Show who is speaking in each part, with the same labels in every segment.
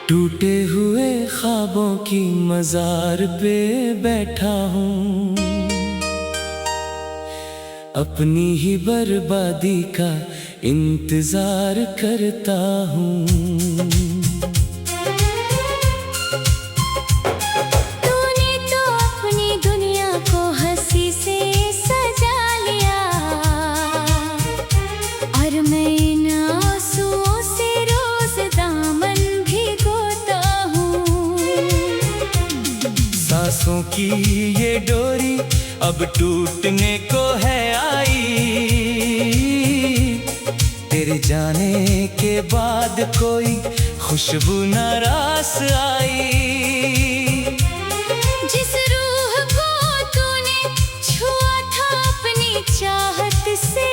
Speaker 1: टूटे हुए ख्वाबों की मज़ार पे बैठा हूँ, अपनी ही बर्बादी का इंतजार करता हूँ। सांसों की ये डोरी अब टूटने को है आई, तेरे जाने के बाद कोई खुशबू न रास आई।
Speaker 2: जिस रूह को तूने छुआ था अपनी चाहत से,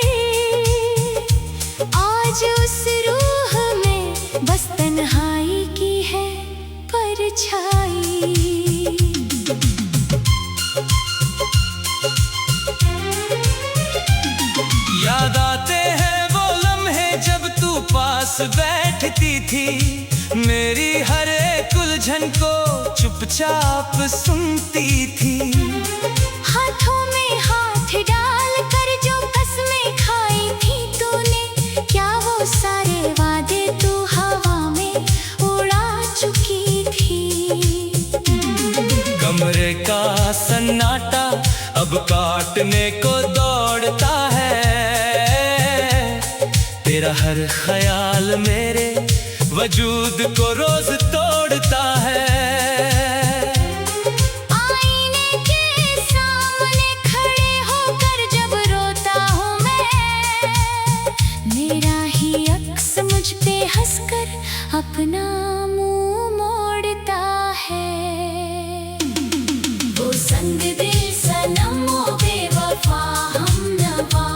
Speaker 2: आज उस रूह में बस तन्हाई की है परछाई।
Speaker 1: याद आते हैं वो लम्हे जब तू पास बैठती थी, मेरी हर एक उलझन को चुपचाप सुनती थी।
Speaker 2: हाथों में हाथ डाल कर जो कसमें खाई थी तूने, क्या वो सारे वादे तू हवा में उड़ा चुकी थी।
Speaker 1: कमरे का सन्नाटा अब काटने को दौड़ता है, तेरा हर ख्याल मेरे वजूद को रोज तोड़ता है।
Speaker 2: आईने के सामने खड़े होकर जब रोता हूँ मैं, मेरा ही अक्स मुझ पे हंसकर अपना मुंह मोड़ता है। वो संग दिल सनम ओ बेवफा हमनवा,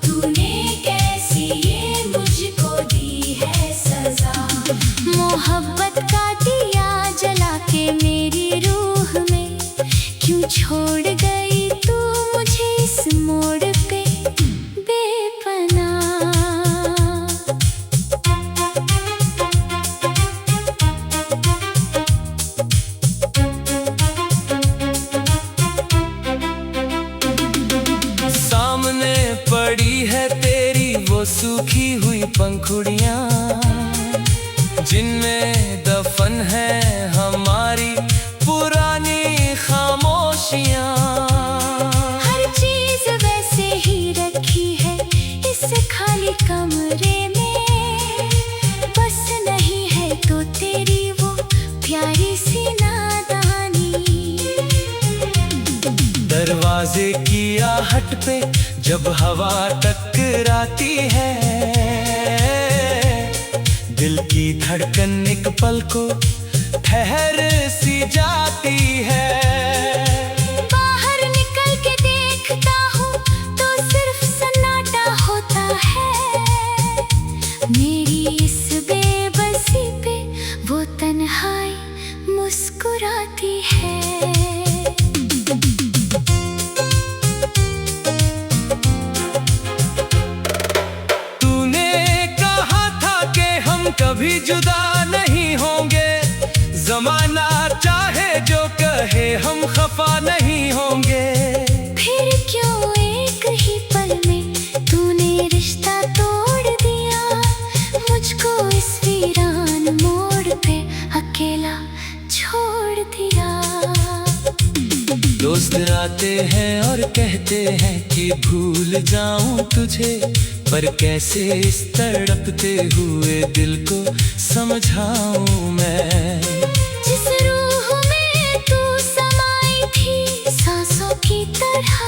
Speaker 2: तूने कैसी ये मुझको दी है सजा। मोहब्बत का दिया जला के मेरी रूह में, क्यों छोड़ गई तू मुझे इस मोड़ पे बेपनाह।
Speaker 1: सामने पड़ी है तेरी वो सूखी हुई पंखुड़ियाँ, जिनमें दफन है हमारी पुरानी खामोशियाँ।
Speaker 2: हर चीज वैसे ही रखी है इस खाली कमरे में, बस नहीं है तो तेरी वो प्यारी सी नादानी।
Speaker 1: दरवाजे की आहट पे जब हवा टकराती है, दिल की धड़कन एक पल को ठहर सी जाती है।
Speaker 2: बाहर निकल के देखता हूँ तो सिर्फ सन्नाटा होता है, मेरी इस बेबसी पे वो तन्हाई मुस्कुराती है।
Speaker 1: कभी जुदा नहीं होंगे, जमाना चाहे जो कहे हम खफा नहीं होंगे।
Speaker 2: फिर क्यों एक ही पल में तूने रिश्ता तोड़ दिया, मुझको इस वीरान मोड़ पे अकेला छोड़ दिया।
Speaker 1: दोस्त आते हैं और कहते हैं कि भूल जाऊं तुझे, पर कैसे इस तड़पते हुए दिल को समझाऊं मैं।
Speaker 2: जिस रूह में तू समाई थी सांसों की तरह,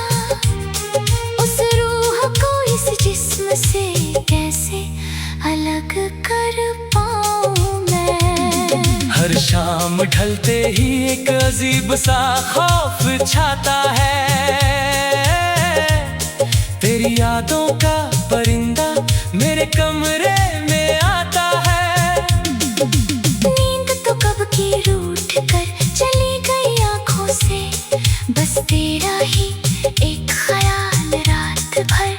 Speaker 2: उस रूह को इस जिस्म से कैसे अलग कर पाऊं मैं।
Speaker 1: हर शाम ढलते ही एक अजीब सा खौफ छाता है, तेरी यादों का परिंदा मेरे कमरे में आता है।
Speaker 2: नींद तो कब की रूठ कर चली गई आँखों से, बस तेरा ही एक ख्याल रात भर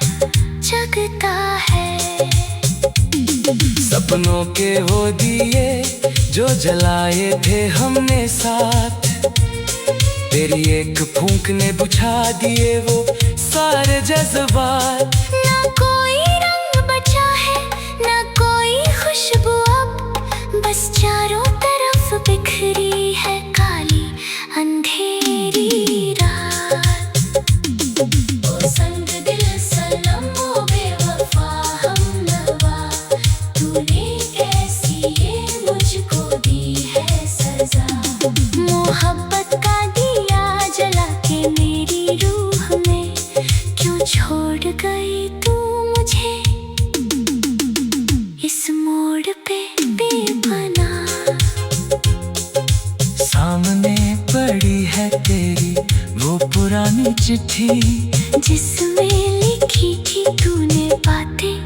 Speaker 2: जगता है।
Speaker 1: सपनों के वो दिए जो जलाए थे हमने साथ, तेरी एक फूंक ने बुझा दिए वो सारे जज्बात।
Speaker 2: ना कोई रंग बचा है, ना कोई खुशबू अब, बस चारों तरफ बिखरी है काली अंधेरी रात। ओ संग दिल सनम, ओ बेवफा हमनवा, तूने कैसी ये मुझको दी है सजा। मोहब्बत का दिया जला के मेरी रूह में, क्यों छोड़ गई तू मुझे इस मोड़ पे बेपना।
Speaker 1: सामने पड़ी है तेरी वो पुरानी चिट्ठी,
Speaker 2: जिसमें लिखी थी तूने बातें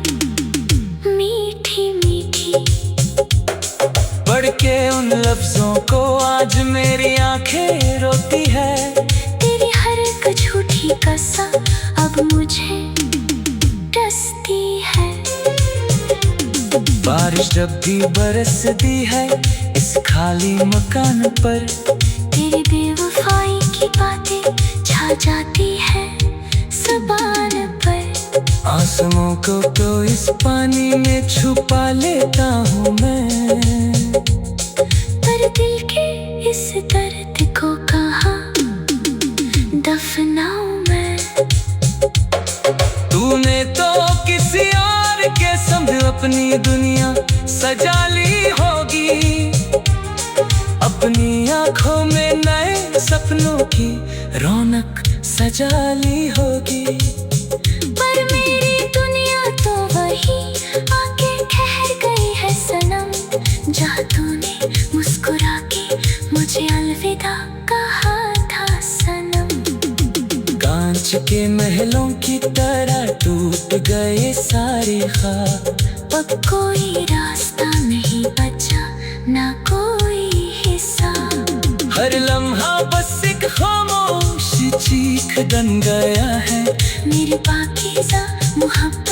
Speaker 2: मीठी मीठी।
Speaker 1: पढ़ के उन लफ्जों को आज मेरी आंखें रोती है।
Speaker 2: तेरी हर एक झूठी कसम अब मुझे डसती है।
Speaker 1: बारिश जब भी बरसती है इस खाली मकान पर,
Speaker 2: तेरी बेवफाई की बातें छा जाती है ज़बान पर।
Speaker 1: आंसुओं को तो इस पानी में छुपा लेता हूँ मैं,
Speaker 2: पर दिल के इस दर्द को कहाँ दफनाऊं मैं।
Speaker 1: तूने तो किसी और के संग अपनी दुनिया सजा ली होगी, अपनी आंखों में नए सपनों की रौनक सजा ली होगी।
Speaker 2: पर मेरी दुनिया तो वही आके ठहर गई है सनम, जहाँ तूने मुस्कुरा के मुझे अलविदा कहा था सनम।
Speaker 1: कांच के महलों की तरह टूट गए सारे ख्वाब,
Speaker 2: अब कोई रास्ता नहीं बचा, ना कोई हिसाब।
Speaker 1: हर लम्हा बस एक खामोश चीख बन गया है
Speaker 2: मेरी पाकीज़ा मोहब्बत